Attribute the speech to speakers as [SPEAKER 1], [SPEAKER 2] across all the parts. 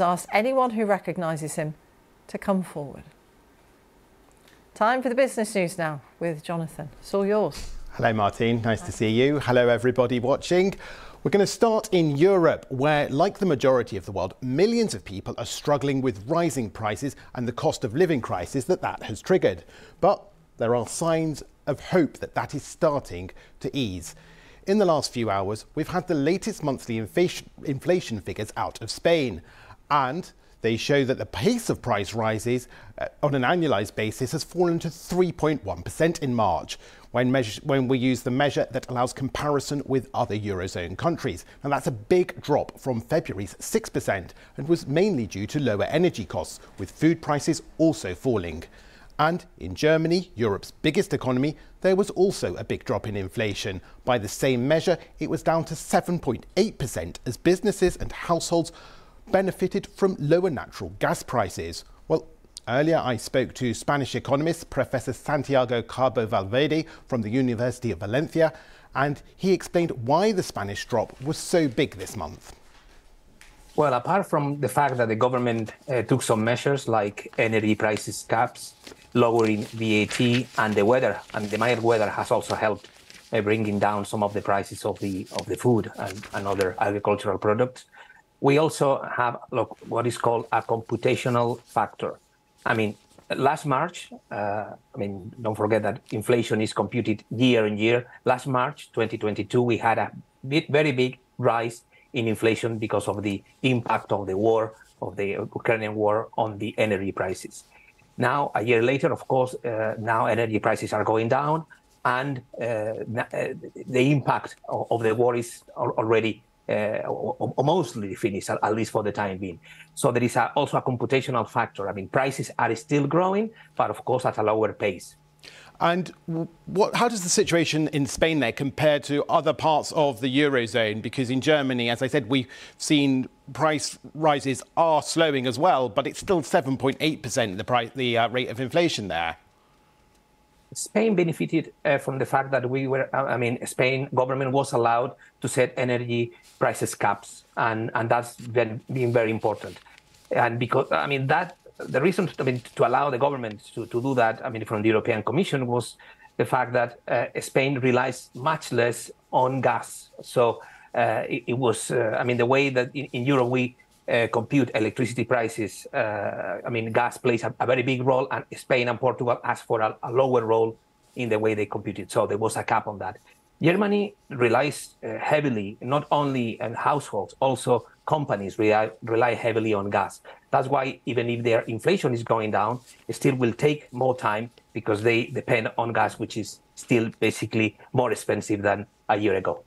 [SPEAKER 1] Asked anyone who recognises him to come forward. Time for the business news now with Johnathan. It's all yours.
[SPEAKER 2] Hello Martine, nice to see you. Hello everybody watching. We're going to start in Europe, where, like the majority of the world, millions of people are struggling with rising prices and the cost of living crisis that has triggered. But there are signs of hope that is starting to ease. In the last few hours, we've had the latest monthly inflation figures out of Spain, and they show that the pace of price rises on an annualised basis has fallen to 3.1% in March, when we use the measure that allows comparison with other Eurozone countries. And that's a big drop from February's 6% and was mainly due to lower energy costs, with food prices also falling. And in Germany, Europe's biggest economy, there was also a big drop in inflation. By the same measure, it was down to 7.8% as businesses and households benefited from lower natural gas prices. Well, earlier I spoke to Spanish economist Professor Santiago Cabo Valverde from the University of Valencia, and he explained why the Spanish drop was so big this month.
[SPEAKER 3] Well, apart from the fact that the government took some measures like energy prices caps, lowering VAT, and the weather, and the mild weather has also helped bringing down some of the prices of the food and other agricultural products. We also have what is called a computational factor. I mean, last March, don't forget that inflation is computed year on year. Last March, 2022, we had a very big rise in inflation because of the impact of the war, of the Ukrainian war, on the energy prices. Now, a year later, of course, now energy prices are going down, and the impact of the war is already mostly finished, at least for the time being. So there is also a computational factor. I mean, prices are still growing, but of course at a lower pace.
[SPEAKER 2] And how does the situation in Spain there compare to other parts of the Eurozone? Because in Germany, as I said, we've seen price rises are slowing as well, but it's still 7.8% the rate of inflation there.
[SPEAKER 3] Spain benefited from the fact that Spain government was allowed to set energy prices caps, and that's been very important. And because, the reason to allow the government to do that, from the European Commission, was the fact that Spain relies much less on gas. So it was, the way that in Europe we compute electricity prices, gas plays a very big role, and Spain and Portugal asked for a lower role in the way they compute it. So there was a cap on that. Germany relies heavily, not only on households, also companies rely heavily on gas. That's why even if their inflation is going down, it still will take more time because they depend on gas, which is still basically more expensive than a year ago.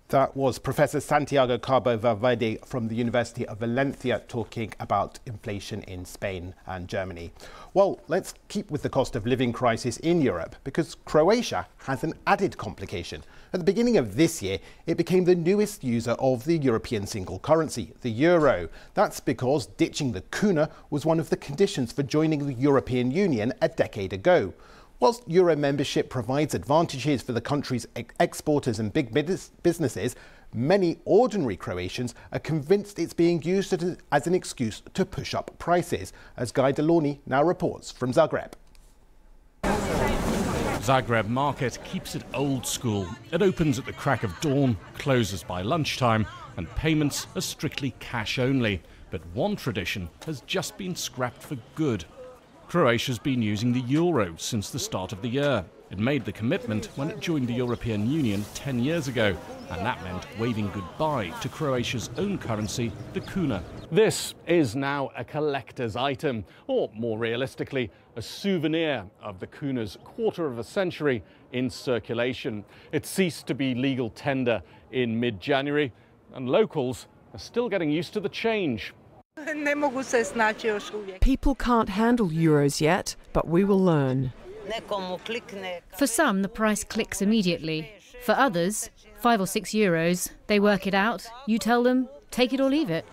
[SPEAKER 2] That was Professor Santiago Cabo Valverde from the University of Valencia talking about inflation in Spain and Germany. Well, let's keep with the cost of living crisis in Europe, because Croatia has an added complication. At the beginning of this year, it became the newest user of the European single currency, the euro. That's because ditching the kuna was one of the conditions for joining the European Union a decade ago. Whilst euro membership provides advantages for the country's exporters and big businesses, many ordinary Croatians are convinced it's being used as an excuse to push up prices, as Guy Delorny now reports from Zagreb.
[SPEAKER 4] Zagreb market keeps it old school. It opens at the crack of dawn, closes by lunchtime, and payments are strictly cash only. But one tradition has just been scrapped for good. Croatia's been using the euro since the start of the year. It made the commitment when it joined the European Union 10 years ago, and that meant waving goodbye to Croatia's own currency, the kuna. This is now a collector's item, or more realistically, a souvenir of the kuna's quarter of a century in circulation. It ceased to be legal tender in mid-January, and locals are still getting used to the change.
[SPEAKER 5] People can't handle euros yet, but we will learn.
[SPEAKER 6] For some, the price clicks immediately. For others, 5 or 6 euros, they work it out. You tell them, take it or leave it.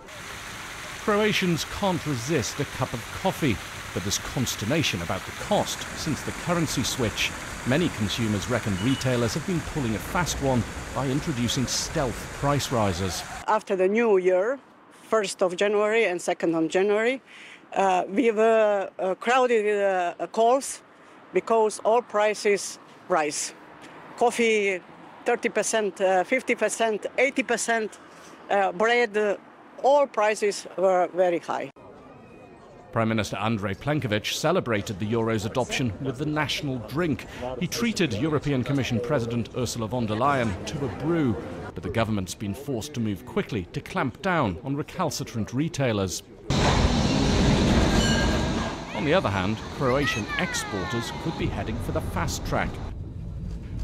[SPEAKER 4] Croatians can't resist a cup of coffee, but there's consternation about the cost since the currency switch. Many consumers reckon retailers have been pulling a fast one by introducing stealth price rises.
[SPEAKER 7] After the new year, 1st of January and 2nd of January. We were crowded calls because all prices rise. Coffee 30%, 50%, 80%, bread, all prices were very high.
[SPEAKER 4] Prime Minister Andrej Plenković celebrated the euro's adoption with the national drink. He treated European Commission President Ursula von der Leyen to a brew, but the government's been forced to move quickly to clamp down on recalcitrant retailers. On the other hand, Croatian exporters could be heading for the fast track.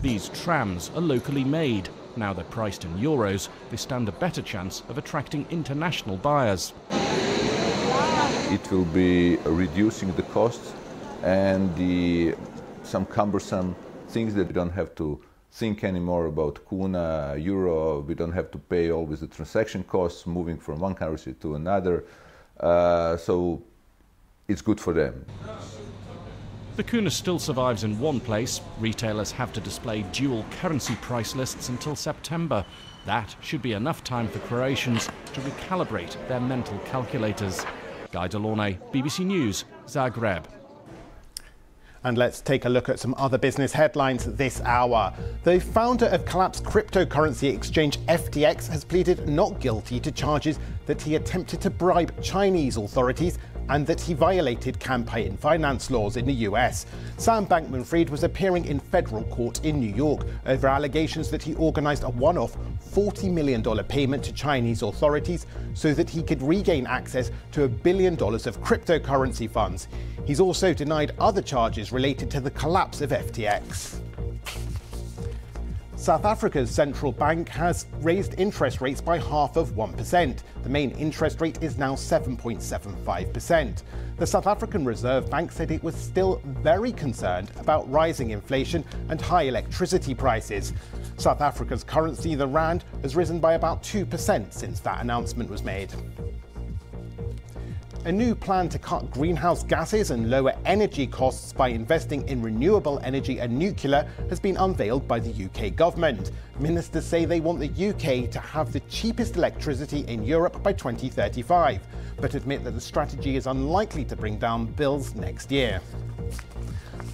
[SPEAKER 4] These trams are locally made. Now they're priced in euros, they stand a better chance of attracting international buyers.
[SPEAKER 8] It will be reducing the costs and some cumbersome things that we don't have to think anymore about kuna, euro. We don't have to pay always the transaction costs moving from one currency to another. So it's good for them.
[SPEAKER 4] The kuna still survives in one place. Retailers have to display dual currency price lists until September. That should be enough time for Croatians to recalibrate their mental calculators. Guy Delaunay, BBC News, Zagreb.
[SPEAKER 2] And let's take a look at some other business headlines this hour. The founder of collapsed cryptocurrency exchange FTX has pleaded not guilty to charges that he attempted to bribe Chinese authorities and that he violated campaign finance laws in the US. Sam Bankman-Fried was appearing in federal court in New York over allegations that he organised a one-off $40 million payment to Chinese authorities so that he could regain access to $1 billion of cryptocurrency funds. He's also denied other charges related to the collapse of FTX. South Africa's central bank has raised interest rates by 0.5%. The main interest rate is now 7.75%. The South African Reserve Bank said it was still very concerned about rising inflation and high electricity prices. South Africa's currency, the rand, has risen by about 2% since that announcement was made. A new plan to cut greenhouse gases and lower energy costs by investing in renewable energy and nuclear has been unveiled by the UK government. Ministers say they want the UK to have the cheapest electricity in Europe by 2035, but admit that the strategy is unlikely to bring down bills next year.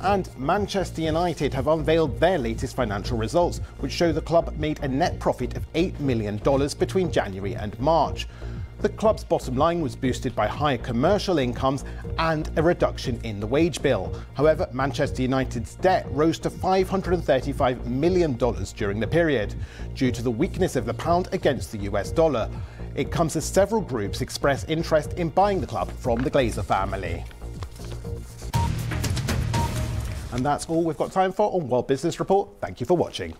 [SPEAKER 2] And Manchester United have unveiled their latest financial results, which show the club made a net profit of $8 million between January and March. The club's bottom line was boosted by higher commercial incomes and a reduction in the wage bill. However, Manchester United's debt rose to $535 million during the period, due to the weakness of the pound against the US dollar. It comes as several groups express interest in buying the club from the Glazer family. And that's all we've got time for on World Business Report. Thank you for watching.